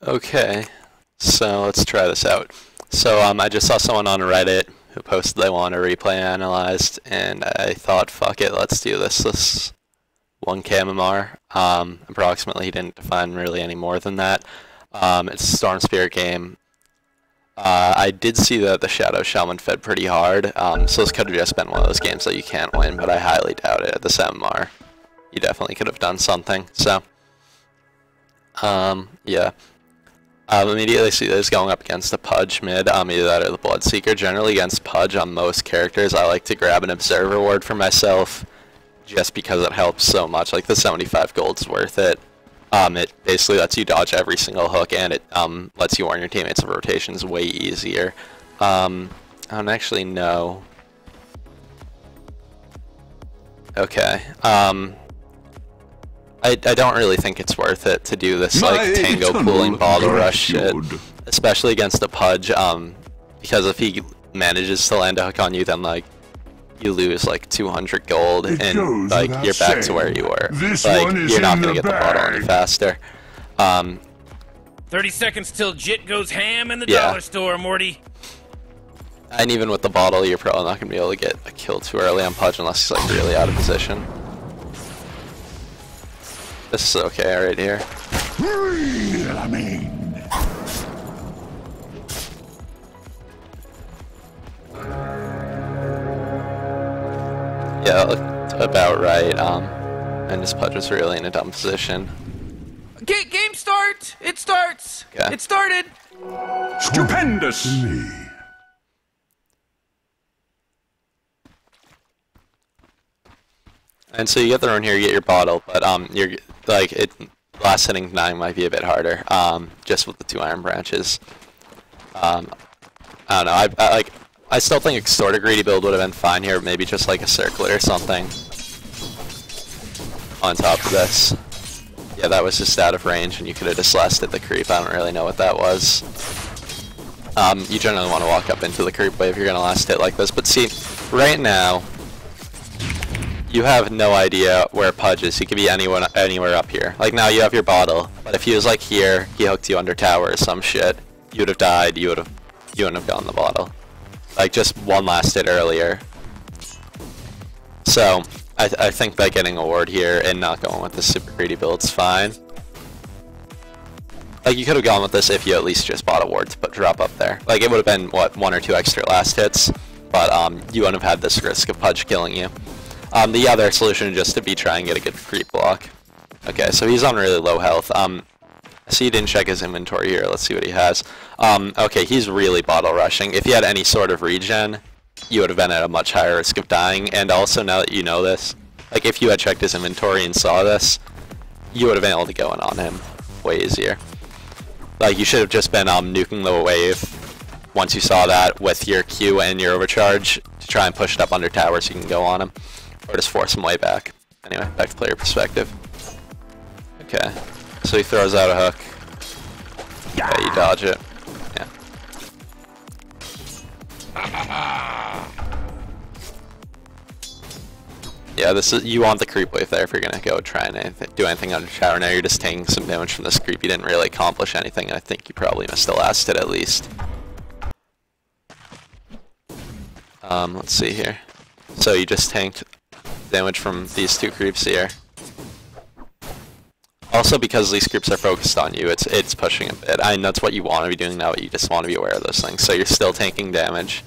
Okay, so let's try this out. So I just saw someone on Reddit who posted they want a replay analyzed, and I thought, fuck it, let's do this. This 1K MMR. Approximately, he didn't define really any more than that. It's a Storm Spirit game. I did see that the Shadow Shaman fed pretty hard, so this could have just been one of those games that you can't win, but I highly doubt it at this MMR. You definitely could have done something, so yeah. Immediately see this going up against the Pudge mid, either that or the Bloodseeker. Generally against Pudge on most characters, I like to grab an Observer Ward for myself, just because it helps so much. Like, the 75 gold's worth it. It basically lets you dodge every single hook, and it lets you warn your teammates of rotations way easier. I don't actually know. Okay. I don't really think it's worth it to do this like tango pooling bottle rush shit, especially against a Pudge, because if he manages to land a hook on you, then like you lose like 200 gold and like you're back to where you were. Like, you're not gonna get the bottle any faster. 30 seconds till Jit goes ham in the dollar store, Morty. And even with the bottle, you're probably not gonna be able to get a kill too early on Pudge unless he's like really out of position. This is okay right here. Yeah, that looked about right. And this Pudge was really in a dumb position. Game start! It starts! Okay. It started! Stupendous! And so you get the run here, you get your bottle, but you're like last hitting 9 might be a bit harder, just with the 2 iron branches. I don't know. I still think Extorted Greedy build would have been fine here, maybe just like a Circlet or something on top of this. Yeah, that was just out of range, and you could have just lasted the creep. I don't really know what that was. You generally want to walk up into the creep wave if you're going to last hit like this, but see, right now, you have no idea where Pudge is. He could be anywhere up here. Like, now you have your bottle, but if he was like here, he hooked you under tower or some shit, you would have died, you wouldn't have gotten the bottle. Like, just one last hit earlier. So, I think by getting a ward here and not going with the super greedy build's fine. Like, you could have gone with this if you at least just bought a ward to drop up there. Like, it would have been, what, 1 or 2 extra last hits, but you wouldn't have had this risk of Pudge killing you. The other solution is just to try and get a good creep block. Okay, so he's on really low health. So he didn't check his inventory here. Let's see what he has. Okay, he's really bottle rushing. If he had any sort of regen, you would have been at a much higher risk of dying. And also, now that you know this, like if you had checked his inventory and saw this, you would have been able to go in on him way easier. Like, you should have just been nuking the wave once you saw that with your Q and your overcharge to try and push it up under tower so you can go on him. Or just force him way back. Anyway, back to player perspective. Okay, so he throws out a hook. Yeah, you dodge it. Yeah. Yeah, this is, you want the creep wave there if you're gonna go try and do anything under tower. Now you're just taking some damage from this creep. You didn't really accomplish anything. I think you probably missed the last hit at least. Let's see here. So you just tanked damage from these 2 creeps here. Also, because these creeps are focused on you, it's pushing a bit. I mean, that's what you want to be doing now, but you just want to be aware of those things. So you're still tanking damage.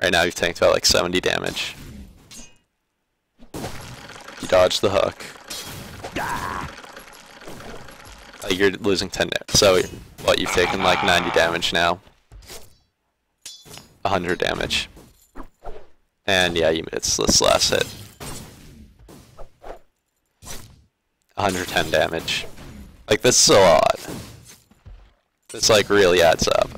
Right now you've tanked about like 70 damage. You dodge the hook. You're losing 10 damage. So, what, you've taken like 90 damage now. 100 damage. And yeah, it's this last hit. 110 damage. Like, this is a lot. This like really adds up.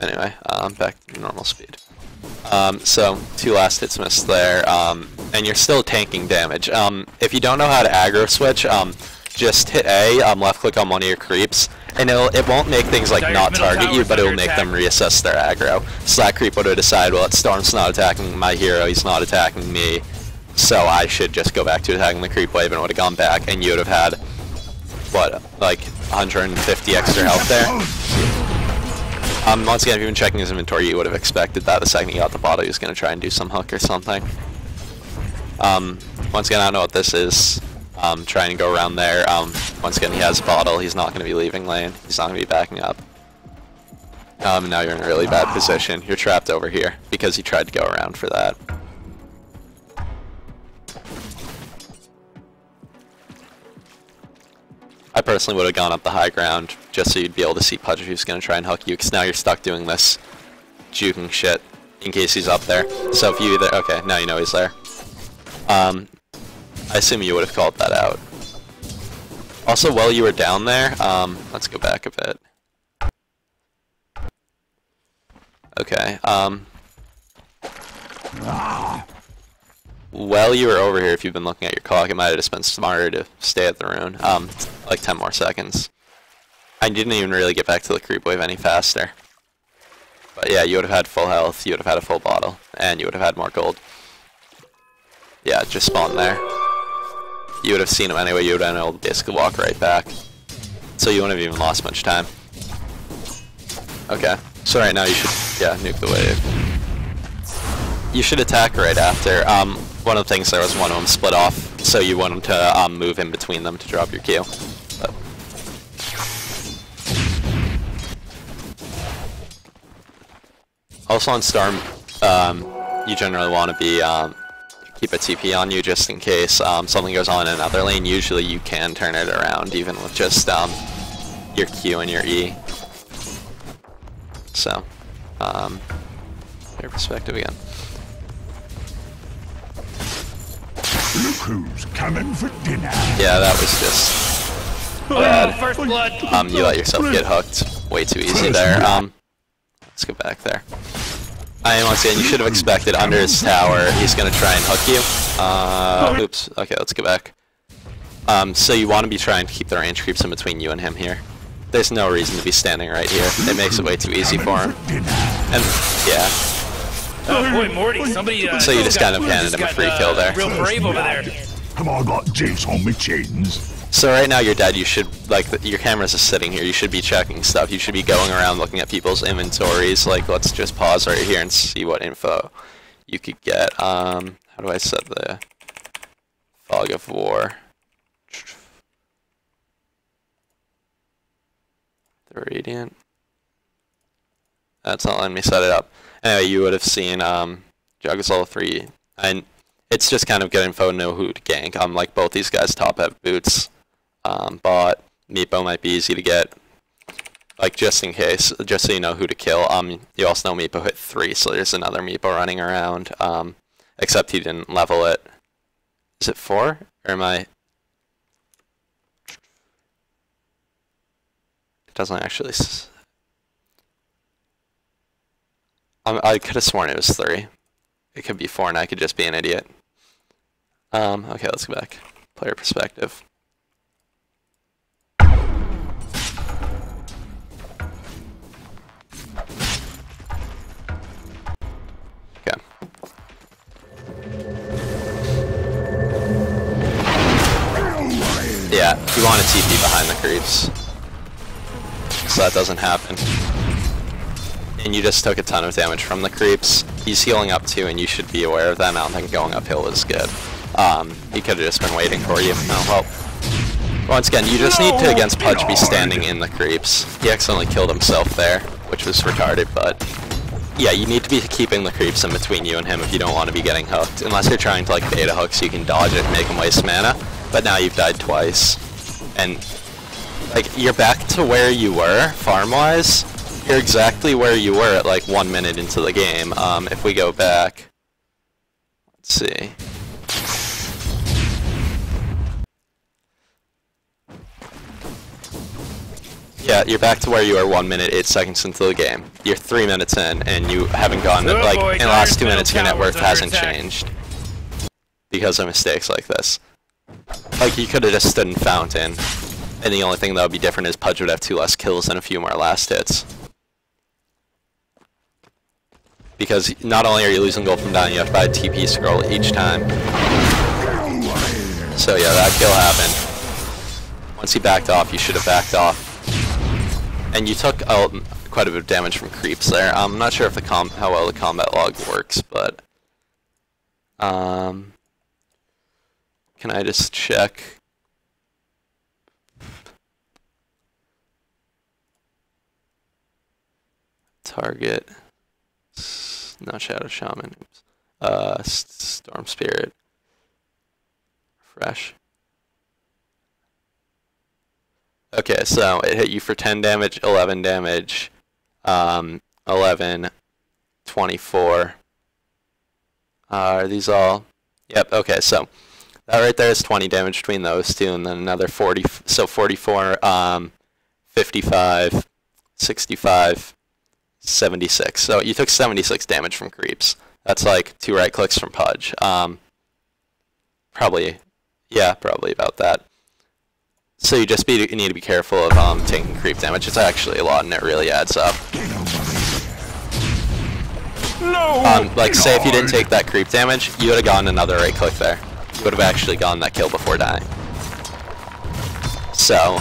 Anyway, back to normal speed. So 2 last hits missed there, and you're still tanking damage. If you don't know how to aggro switch, just hit A, left click on one of your creeps, and it won't make things like not target you, but it will make them reassess their aggro. So that creep would have decided, well, Storm's not attacking my hero, he's not attacking me. So I should just go back to attacking the creep wave and it would have gone back, and you would have had, what, like 150 extra health there. Once again, if you've been checking his inventory, you would have expected that the second he got the bottle, he was going to try and do some hook or something. Once again, I don't know what this is. Trying to go around there. Once again, he has a bottle. He's not going to be leaving lane. He's not going to be backing up. Now you're in a really bad position. You're trapped over here because he tried to go around for that. I personally would have gone up the high ground just so you'd be able to see Pudge if he was going to try and hook you, because now you're stuck doing this juking shit in case he's up there. So if you either... Okay, now you know he's there. I assume you would have called that out. Also, while you were down there, let's go back a bit. Okay, while you were over here, if you've been looking at your clock, it might have just been smarter to stay at the rune. Like 10 more seconds. I didn't even really get back to the creep wave any faster. But yeah, you would have had full health, you would have had a full bottle, and you would have had more gold. Yeah, just spawn there. You would have seen him anyway, you would have been able to basically walk right back. So you wouldn't have even lost much time. Okay, so right now you should, yeah, nuke the wave. You should attack right after. One of the things there was one of them split off, so you want them to move in between them to drop your Q. But also on Storm, you generally want to be keep a TP on you just in case something goes on in another lane. Usually you can turn it around even with just your Q and your E. So, your perspective again. Look who's coming for dinner. Yeah, that was just bad. First blood. You let yourself get hooked way too easy there. Let's go back there. Once again, you should have expected under his tower, he's going to try and hook you. Oops. Okay, let's go back. So you want to be trying to keep the range creeps in between you and him here. There's no reason to be standing right here. It makes it way too easy for him. And, yeah. Oh boy, Morty, somebody So you just kind of handed him a free kill there. Real brave over there. Have I got Jace on my chins? So right now you're dead, you should, like, your camera's just sitting here, you should be checking stuff, you should be going around looking at people's inventories, like, let's just pause right here and see what info you could get. How do I set the Fog of War? The Radiant? That's not letting me set it up. Anyway, you would have seen Jug is level 3, and it's just kind of good info to know who to gank. Like both these guys top have boots. Bot, Meepo might be easy to get, like just in case, just so you know who to kill. You also know Meepo hit 3, so there's another Meepo running around, except he didn't level it. Is it 4? Or am I? It doesn't actually. I could have sworn it was 3. It could be 4 and I could just be an idiot. Okay, let's go back. Player perspective. Okay. Yeah, you want to TP behind the creeps. So that doesn't happen. And you just took a ton of damage from the creeps. He's healing up too, and you should be aware of that. I don't think going uphill is good. He could have just been waiting for you. No, well, once again, you just need to, against Pudge, be standing in the creeps. He accidentally killed himself there, which was retarded, but yeah, you need to be keeping the creeps in between you and him if you don't want to be getting hooked. Unless you're trying to, like, beta hook so you can dodge it and make him waste mana. But now you've died twice. And, like, you're back to where you were, farm-wise. You're exactly where you were at like 1 minute into the game. If we go back, let's see. Yeah, you're back to where you were 1 minute, 8 seconds into the game. You're 3 minutes in, and you haven't gone, like, in the last 2 minutes, your net worth hasn't changed. Because of mistakes like this. Like, you could have just stood in Fountain, and the only thing that would be different is Pudge would have 2 less kills and a few more last hits. because not only are you losing gold from dying, you have to buy a TP scroll each time. So yeah, that kill happened. Once he backed off, you should have backed off. And you took quite a bit of damage from creeps there. I'm not sure if the how well the combat log works, but can I just check? Target, not Shadow Shaman, Storm Spirit, Refresh. Okay, so it hit you for 10 damage, 11 damage, 11, 24. Are these all? Yep, okay, so that right there is 20 damage between those two, and then another 40, so 44, 55, 65, 76. So you took 76 damage from creeps. That's like 2 right clicks from Pudge. Probably about that. So you just need to be careful of taking creep damage. It's actually a lot, and it really adds up. No! Like, say if you didn't take that creep damage, you would have gotten another right click there. You would have actually gotten that kill before dying. So,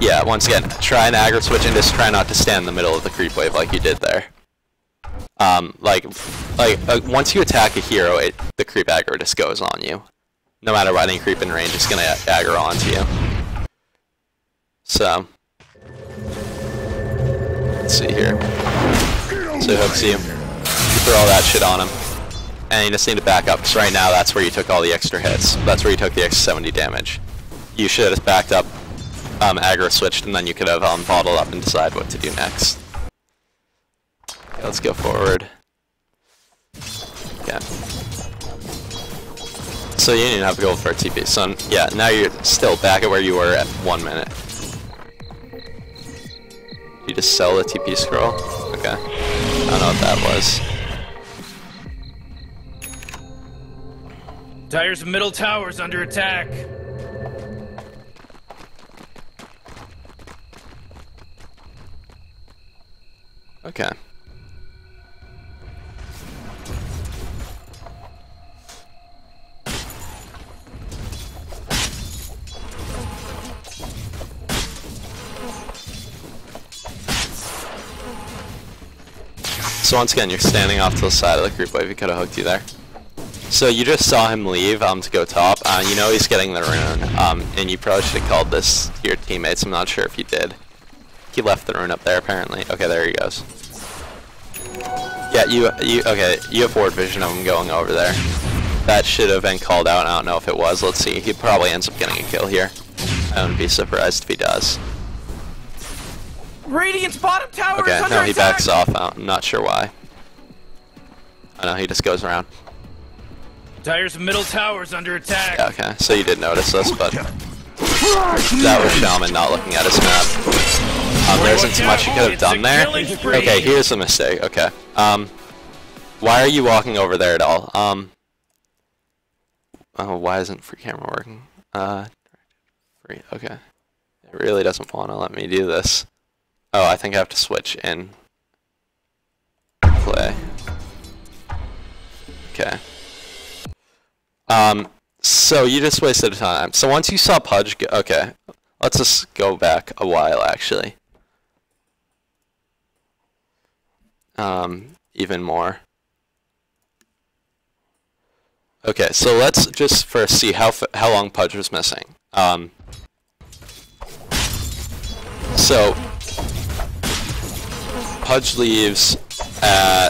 yeah, once again, try and aggro switch and just try not to stand in the middle of the creep wave like you did there. Once you attack a hero, the creep aggro just goes on you. No matter what, any creep in range is going to aggro onto you. So, let's see here. So he hooks you. You throw all that shit on him. And you just need to back up, because right now that's where you took all the extra hits. That's where you took the extra 70 damage. You should have backed up, aggro switched, and then you could have bottled up and decide what to do next. Okay, let's go forward. Okay. So you didn't have gold for a TP. So yeah, now you're still back at where you were at 1 minute. You just sell the TP scroll? Okay. I don't know what that was. Dyer's middle tower's under attack. Okay. So once again, you're standing off to the side of the creep wave. He could have hooked you there. So you just saw him leave to go top. You know he's getting the rune, and you probably should have called this to your teammates. I'm not sure if you did. He left the rune up there apparently. Okay, there he goes. Yeah, okay, you have ward vision of him going over there. That should have been called out. I don't know if it was. Let's see. He probably ends up getting a kill here. I wouldn't be surprised if he does. Radiant's bottom tower is under no, he attack. backs off. I'm not sure why. I know he just goes around. Dyer's middle tower's under attack. Yeah, okay, so you did notice this, but that was Shaman not looking at his map. There isn't too much you could have done there. Okay, here's a mistake. Okay. Why are you walking over there at all? Oh, why isn't free camera working? Free. Okay. It really doesn't want to let me do this. Oh, I think I have to switch in play. Okay. So you just wasted time. So once you saw Pudge go, okay, let's just go back a while actually. Even more. Okay, so let's just first see how long Pudge was missing. So Pudge leaves at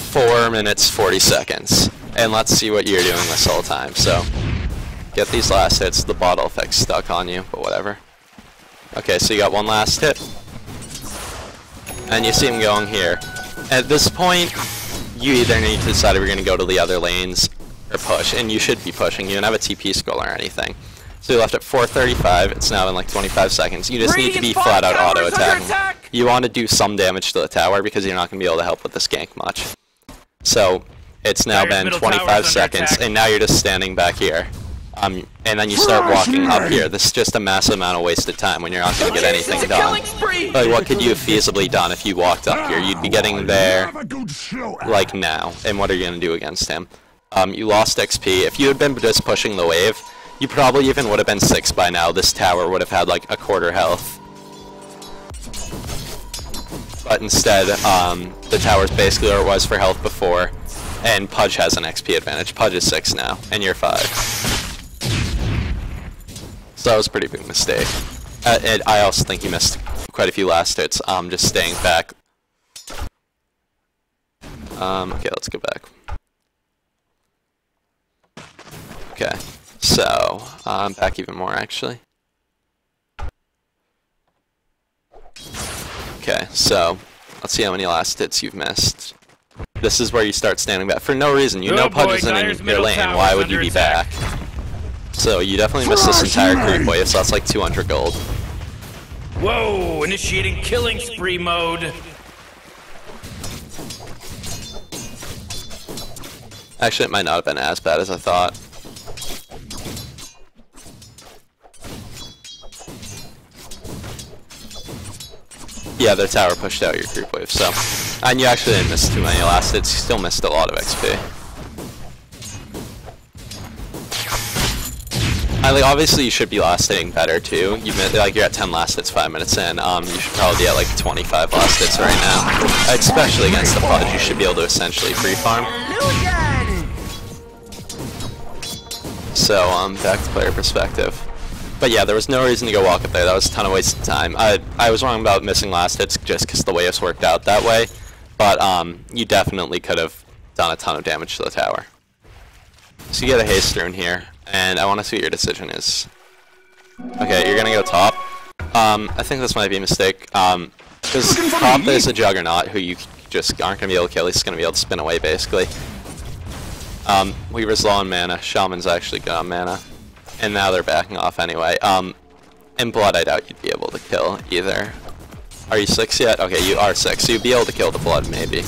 4 minutes 40 seconds, and let's see what you're doing this whole time. So get these last hits. The bottle effect's stuck on you, but whatever. Okay, so you got one last hit, and you see him going here. At this point, you either need to decide if you're going to go to the other lanes or push, and you should be pushing. You don't have a TP scroll or anything. So you left at 4:35. It's now in like 25 seconds. You just need to be flat out auto attacking. You want to do some damage to the tower because you're not going to be able to help with this gank much. So it's now been 25 seconds, and now you're just standing back here. And then you start walking up here. This is just a massive amount of wasted time when you're not going to get anything done. Like, what could you have feasibly done if you walked up here? You'd be getting there, like, now. And what are you going to do against him? You lost XP. If you had been just pushing the wave, you probably even would have been 6 by now. This tower would have had, like, a quarter health. But instead, the tower's basically where it was for health before. And Pudge has an XP advantage. Pudge is 6 now, and you're 5. So that was a pretty big mistake. And I also think you missed quite a few last hits, just staying back. Okay, let's go back. Okay, so, back even more actually. Okay, so, let's see how many last hits you've missed. This is where you start standing back. For no reason, you know Pudge isn't in your lane, why would you be back? So you definitely missed this entire creep wave, so that's like 200 gold. Whoa, initiating killing spree mode. Actually, it might not have been as bad as I thought. Yeah, their tower pushed out your creep wave, so. And you actually didn't miss too many last hits, you still missed a lot of XP. Like, obviously you should be last hitting better too. Like, you're at 10 last hits 5 minutes in. You should probably be at like 25 last hits right now. Especially against the Pudge, you should be able to essentially free farm. So, back to player perspective. But yeah, there was no reason to go walk up there. That was a ton of wasted time. I was wrong about missing last hits just because the waves worked out that way. But you definitely could have done a ton of damage to the tower. So you get a haste rune here. And I want to see what your decision is. Okay, you're gonna go top. I think this might be a mistake. Because top is a Juggernaut who you just aren't gonna be able to kill. He's gonna be able to spin away basically. Weaver's low on mana. Shaman's actually good on mana. And now they're backing off anyway. In Blood, I doubt you'd be able to kill either. Are you 6 yet? Okay, you are 6. So you'd be able to kill the Blood maybe.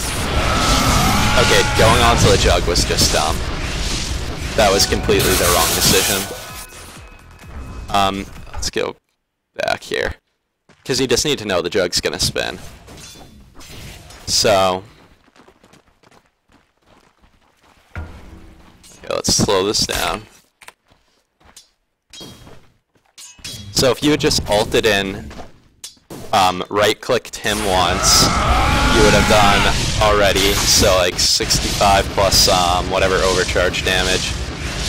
Okay, going on to the Jug was just dumb. That was completely the wrong decision. Let's go back here. Because you just need to know the Jug's gonna spin. So... okay, let's slow this down. So if you had just ulted in, right-clicked him once, you would have done already, so like 65 plus whatever overcharge damage.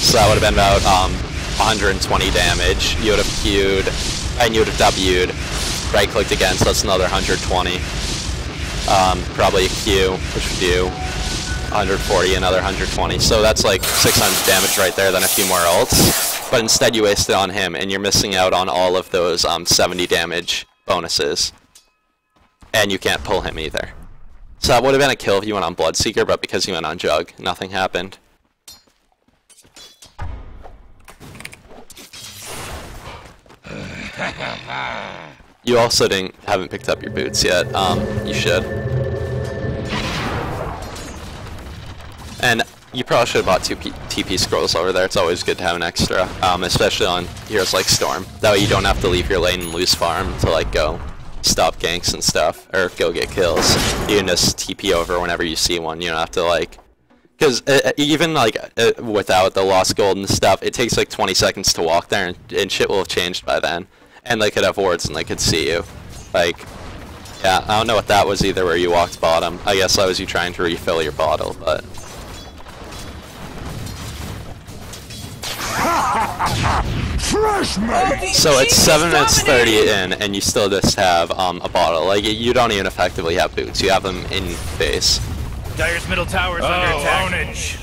So that would have been about 120 damage. You would have Q'd, and you would have W'd, right-clicked again, so that's another 120. Probably a Q, which would do 140, another 120. So that's like 600 damage right there, then a few more ults. But instead you wasted on him, and you're missing out on all of those 70 damage bonuses. And you can't pull him either. So that would have been a kill if you went on Bloodseeker, but because you went on Jug, nothing happened. You also haven't picked up your boots yet. You should. And you probably should have bought 2 TP scrolls over there. It's always good to have an extra, especially on heroes like Storm. That way you don't have to leave your lane and lose farm to like go stop ganks and stuff, or go get kills. You can just TP over whenever you see one. You don't have to like, because even like without the lost gold and stuff, it takes like 20 seconds to walk there, and shit will have changed by then. And they could have wards and they could see you. Like, yeah, I don't know what that was either where you walked bottom. I guess that was you trying to refill your bottle, but... So it's 7 minutes 30 in, and you still just have a bottle. Like, you don't even effectively have boots. You have them in base. Dire's middle tower is under attack.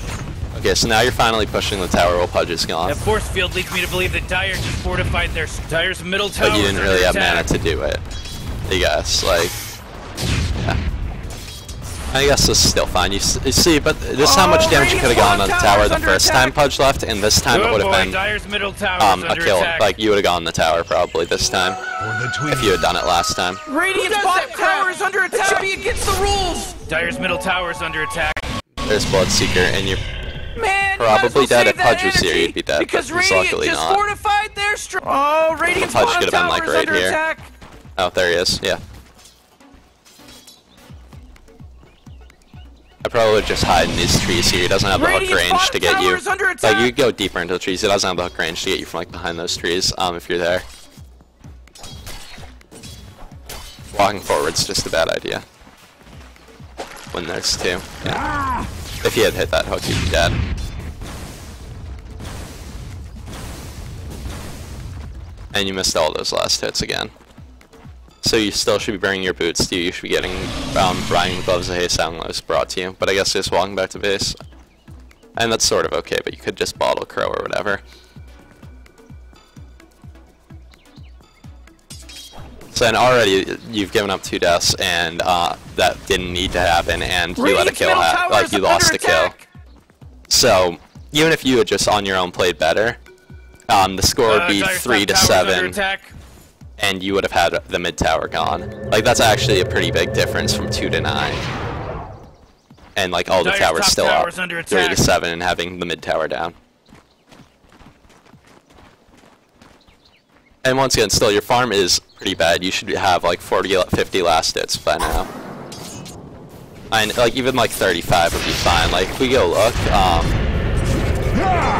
Okay, so now you're finally pushing the tower while Pudge is gone. That force field leads me to believe that Dire just fortified their Dire's middle tower. But you didn't really have mana to do it. I guess, like, yeah. I guess this is still fine. You see, but this is how much damage you could have gotten on the tower the first time Pudge left, and this time it would have been Dire's middle tower a kill. Like, you would have gone the tower probably this time, if you had done it last time. Radiant's bottom tower is under attack! Should be against the rules! Dire's middle tower is under attack. There's Bloodseeker, and you're... Man, probably dead. If Pudge was here, you'd be dead, but because he's Radiant luckily just not. fortified their Oh, Radiant's Pudge bottom could have been, tower like, is right under here. attack. Oh, there he is, yeah. I probably would just hide in these trees here. He doesn't have the hook range to get you. Like, you could go deeper into the trees. He doesn't have the hook range to get you from, like, behind those trees, if you're there. Walking forward's just a bad idea. When there's two. Yeah. If he had hit that hook, he'd be dead. And you missed all those last hits again. So you still should be bringing your boots to you. You should be getting Brian Gloves of Haste Soundless brought to you. But I guess just walking back to base. And that's sort of okay, but you could just bottle Crow or whatever. So then already you've given up 2 deaths, and that didn't need to happen, and you let a kill happen. Like, you lost a kill. So even if you had just on your own played better, the score would be 3-7. And you would have had the mid tower gone. Like, that's actually a pretty big difference from 2 to 9. And like all the towers still up 3 to 7 and having the mid tower down. And once again, still your farm is pretty bad. You should have like 40-50 last hits by now. And like even like 35 would be fine. Like if we go look,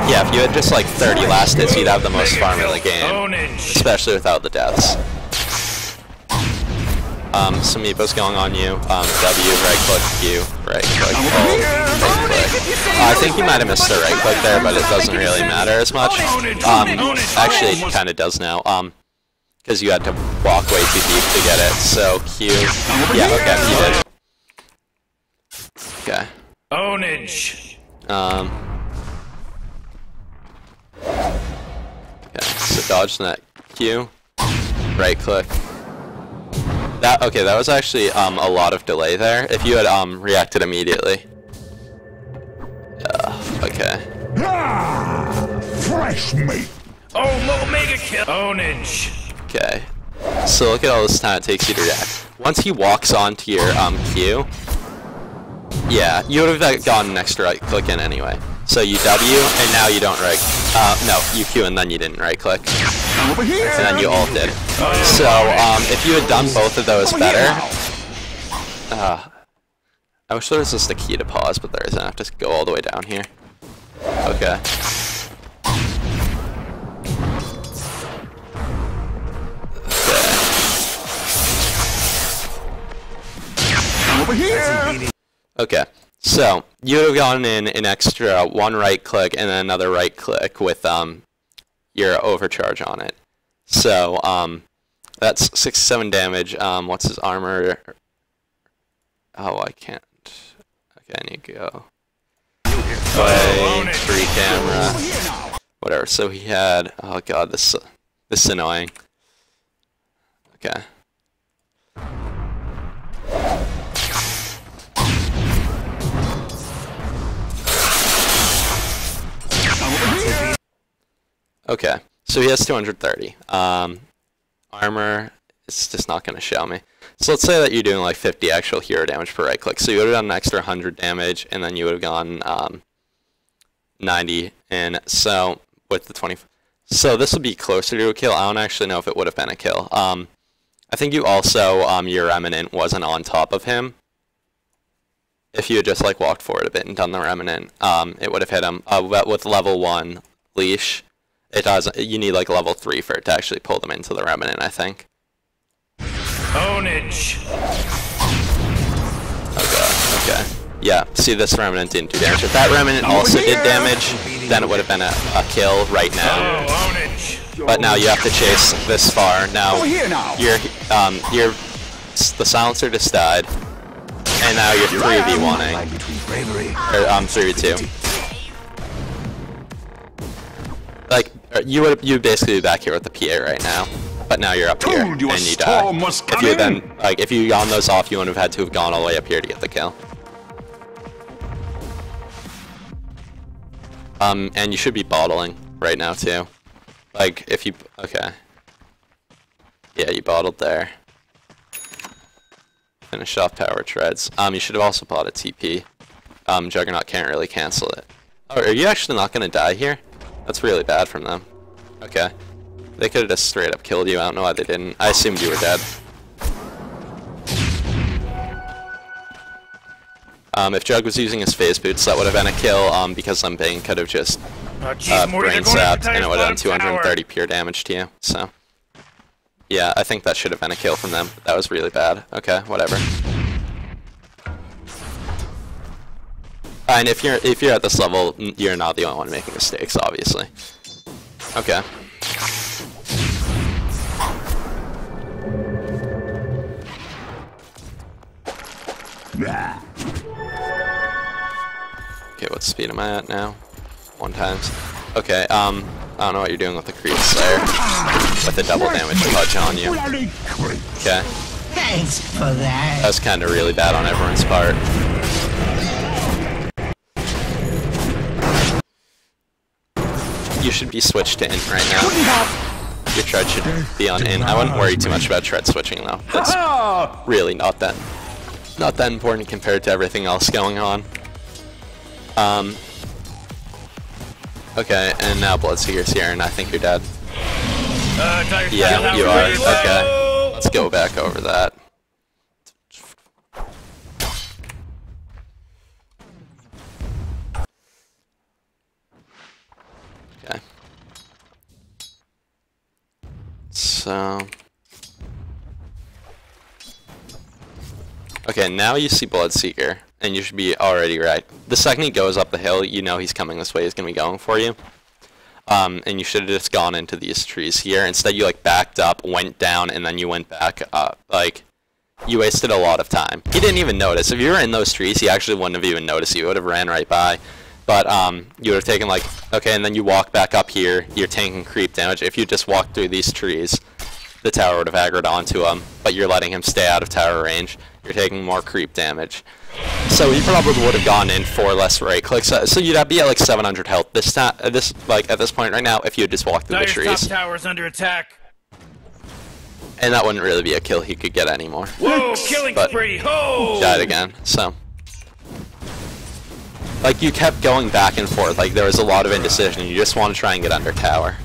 yeah, if you had just like 30 last hits, you'd have the most farm in the game, especially without the deaths. Some Meepo's going on you. W, right click, Q, right click, hold, right click. I think you might have missed the right click there, but it doesn't really matter as much. Actually, it kind of does now. Because you had to walk way too deep to get it. So Q, yeah, okay, you did. Okay. Ownage. Okay, so dodge that Q, right click. That okay, that was actually a lot of delay there. If you had reacted immediately. Okay. Fresh meat. Oh, mega kill. Ownage. Okay. So look at all this time it takes you to react. Once he walks onto your Q, yeah, you would have gotten an extra right click in anyway. So you W, and now you don't right. No, you Q and then you didn't right click. Over here. And then you ulted. So if you had done both of those better, I wish there was just a key to pause, but there isn't. I have to go all the way down here. Okay. Over here. Okay. So you would have gone in an extra 1 right click and then another right click with your overcharge on it. So that's 67 damage. What's his armor? Oh, I can't. Okay, I need to go. Play, free camera, whatever. So he had. Oh god, this is annoying. Okay. Okay, so he has 230. Armor is just not going to show me. So let's say that you're doing like 50 actual hero damage per right click. So you would have done an extra 100 damage, and then you would have gone 90. And so with the 20, so this would be closer to a kill. I don't actually know if it would have been a kill. I think you also your Remnant wasn't on top of him. If you had just like walked forward a bit and done the Remnant, it would have hit him. But with level 1 leash, it doesn't. You need like level 3 for it to actually pull them into the Remnant, I think. Ownage. Okay. Yeah. See, this Remnant didn't do damage. If that Remnant also did damage, then it would have been a kill right now. Oh, ownage. But now you have to chase this far. Now the silencer just died, and now you're 3v1ing. Or 3v2. Like you'd basically be back here with the PA right now, but now you're up here and you die. If you then if you gone those off, you wouldn't have had to have gone all the way up here to get the kill. And you should be bottling right now too. Like if you yeah, you bottled there. Finish off power treads. You should have also bought a TP. Juggernaut can't really cancel it. Oh, are you actually not gonna die here? That's really bad from them. Okay. They could have just straight up killed you. I don't know why they didn't. I assumed you were dead. If Jug was using his phase boots, that would have been a kill, because Limping could have just brain zapped, and it would have done 230 pure damage to you, so. Yeah, I think that should have been a kill from them. That was really bad. Okay, whatever. And if you're at this level, you're not the only one making mistakes, obviously. Okay. Okay, what speed am I at now? 1 times. Okay, I don't know what you're doing with the creeps there. With the double damage touch on you. Okay. Thanks for that. That was kind of really bad on everyone's part. You should be switched to int right now. Your tread should be on int. I wouldn't worry too much about tread switching though. That's really not that important compared to everything else going on. Okay, and now Bloodseeker's here, and I think you're dead. Yeah, you are. Okay, let's go back over that. Okay. So... Okay, now you see Bloodseeker, and you should be already right. The second he goes up the hill, you know he's coming this way, he's going to be going for you. And you should have just gone into these trees here. Instead, you, like, backed up, went down, and then you went back up. Like, you wasted a lot of time. He didn't even notice. If you were in those trees, he actually wouldn't have even noticed you. He would have ran right by. But, you would have taken, like, okay, and then you walk back up here, you're taking creep damage. If you just walked through these trees, the tower would have aggroed onto him, but you're letting him stay out of tower range. You're taking more creep damage. So you probably would have gone in 4 less right clicks. So you'd be at like 700 health this time. At this point right now, if you had just walked through the trees. Top tower's under attack. And that wouldn't really be a kill he could get anymore. Whoa, killing spree! Ho! Died again. So, like you kept going back and forth. Like there was a lot of indecision. You just want to try and get under tower.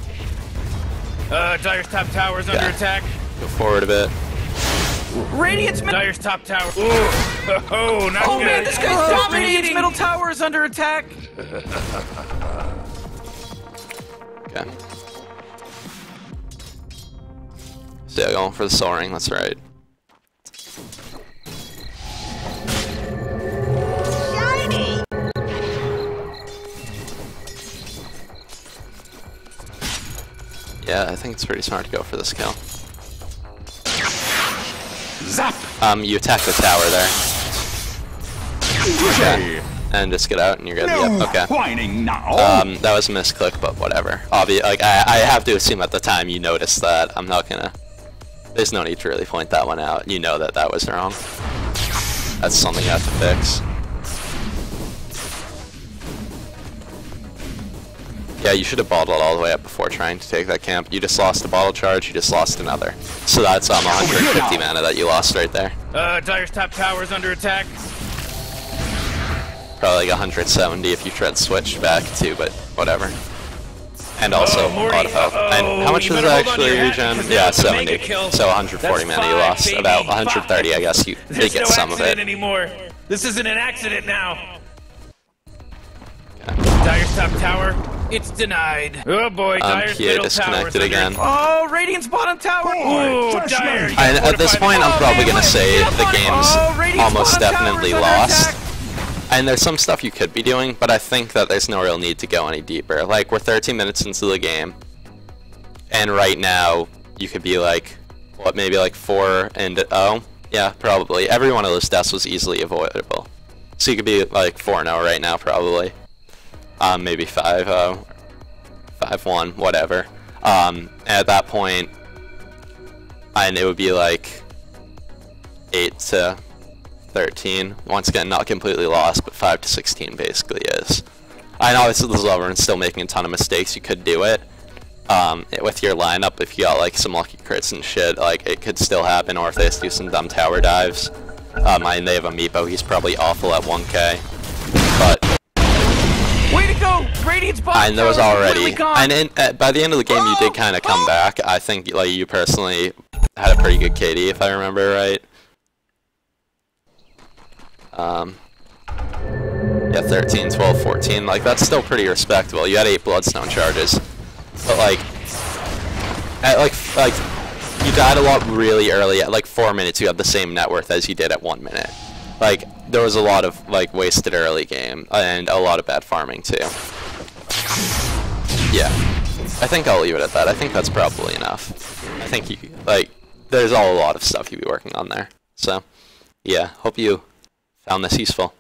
Dire's top tower's under attack. Go forward a bit. Radiant's Dire's top tower. Ooh. Oh, not Oh good. man, this guy's dominating! Radiant's middle tower is under attack! Okay. So yeah, going for the soul ring, that's right. Shiny! Yeah, I think it's pretty smart to go for this kill. Zap! You attack the tower there. Okay. And just get out and you're good. No Yep, okay. whining now. That was a misclick, but whatever. Like, I have to assume at the time you noticed that. I'm not gonna... There's no need to really point that one out. You know that that was wrong. That's something you have to fix. Yeah, you should have bottled all the way up before trying to take that camp. You just lost a bottle charge, you just lost another. So that's 150 mana that you lost right there. Dire's top tower's under attack. Probably like 170 if you tread switch back too, but whatever. And also a lot of health. And how much was it actually regen? Yeah, 70. So 140 mana you lost. About 130, I guess you did get some of it. Anymore. This isn't an accident now. Dire's top tower, it's denied. Oh boy, Dire's Kia middle disconnected again. Oh, Radiant's bottom tower! Ooh, Dire. And at this point, I'm probably gonna say the game's almost definitely lost. And there's some stuff you could be doing, but I think that there's no real need to go any deeper. Like, we're 13 minutes into the game, and right now, you could be like, what, maybe like 4-0? Yeah, probably. Every one of those deaths was easily avoidable. So you could be like 4-0 right now, probably. Maybe 5-0, 5-1, whatever. At that point, and it would be like 8-13. Once again, not completely lost, but 5-16 basically is. I know this is the level and still making a ton of mistakes. You could do it. With your lineup, if you got like some lucky crits and shit, like it could still happen. Or if they just do some dumb tower dives. And they have a Meepo. He's probably awful at 1k, but Way to go! Radiant's bottom And there was tower's already, completely gone. and by the end of the game, you did kind of come back. I think like you personally had a pretty good KD, if I remember right. Yeah, 13, 12, 14. Like that's still pretty respectable. You had 8 Bloodstone charges, but like, like you died a lot really early. At like 4 minutes, you had the same net worth as you did at 1 minute. Like there was a lot of like wasted early game and a lot of bad farming too. Yeah, I think I'll leave it at that. I think that's probably enough. I think you like there's a lot of stuff you'd be working on there. So yeah, hope you found this useful.